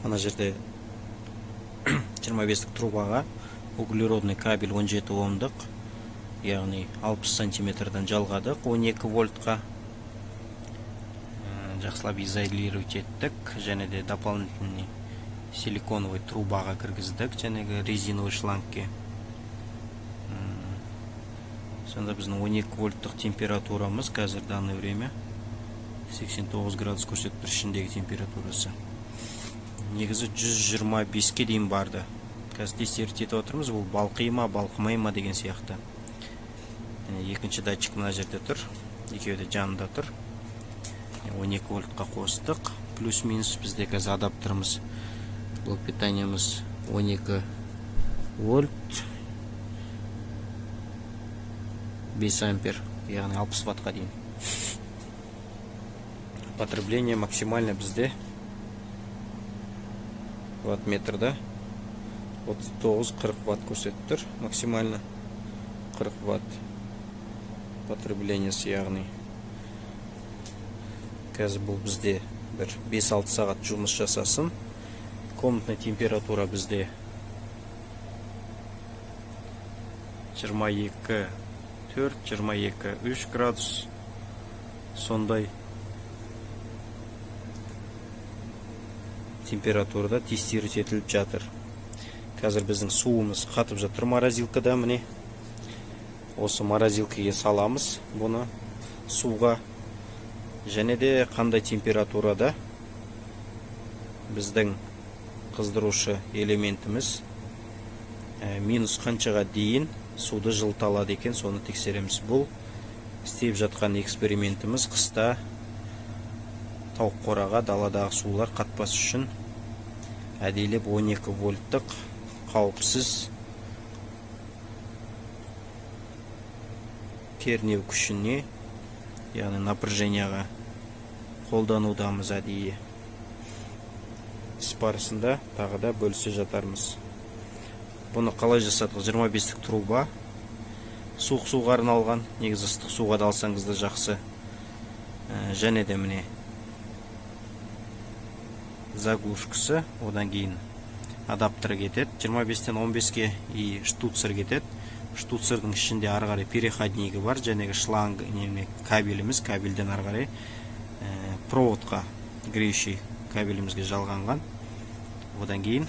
Ана жерде 25 трубаға углеродный кабель 17 омдық, яғни 60 сантиметрден жалғадық 12 вольтқа. Жақсылап изолировать еттік, және де дополнительный силиконовый трубаға кіргіздік, жәнегі резиновый шлангке. Сонда біздің 12 вольттық температурамыз қазір данное время 89 градус көрсетіп тұр, ішіндегі температурасы. Негізі 125-ке дейін барды. Қазір тексеріп етіп отырмыз, бұл балқый ма, балқымай ма деген сияқты. Екінші датчик мына жерде тұр, екеуі де жанында тұр. 12 вольтқа қостық. Плюс-минус бізде қазір адаптеріміз, блок питаниямыз 12 вольт, 5 ампер, яғни 60 ваттқа дейін. Потребление максимально бізде ватт-метрда 39-40 ватт көрсетіп тұр. Максимально 40 ватт потреблениесі, яғни қазір бұл бізде бір 5-6 сағат жұмыс жасасын. Комнатный температура бізде 22-4, 22-3 градус. Сондай температурада тестировать етіліп жатыр. Қазір біздің суымыз қатып жатыр морозилкада. Міне осы морозилкаға саламыз бұны суға. Және де қандай температурада біздің қыздырушы элементіміз минус қаншаға дейін суды жылыталады екен, соны тексереміз. Бұл істеп жатқан экспериментіміз қыста тауық қораға даладағы сулар қатпас үшін әдейлеп 12 вольттық қауіпсіз кернеу күшіне, яғни напряженияға қолданудамыз әдейі. Іс барысында тағы да бөлісе жатармыз. Бұны қалай жасадық? 25-тік труба, суық суға арналған. Негізі ыстық суға да алсаңыз да жақсы. Және де міне заглушкасы, одан кейін адаптер кетеді. 25-тен 15-ке и штуцер кетеді. Штуцердің ішінде ары қарай переходнигі бар, жәнегі шланг кабеліміз, кабельден ары қарай проводқа греющий кабелімізге жалғанған. Одан кейін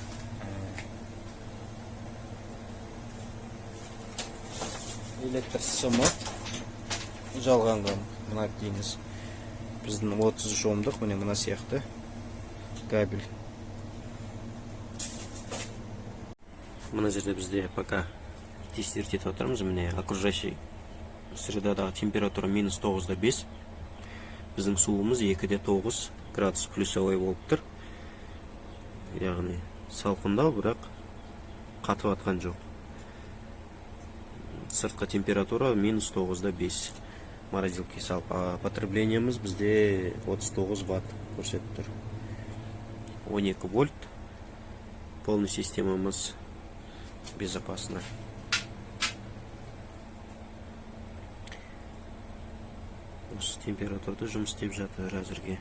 электр сымы жалғанған. Мына дейміз біздің 33 омдық, мына сияқты кабель. Мына жерде бізде пока тестировать етіп отырмыз. Міне окружающий средадағы температура минус 9-5. Біздің суымыз 2-9 градус плюсовой болып тұр. Яғни салқындау, бірақ қатып атқан жоқ. Сыртқы температура минус 9-5. Морозилке салып. Потреблениеміз бізде 39 ватт көрсетіп тұр. 12 вольт. Полный системамыз безопасно. Осы температурада жұмыс істеп жатыр әзірге.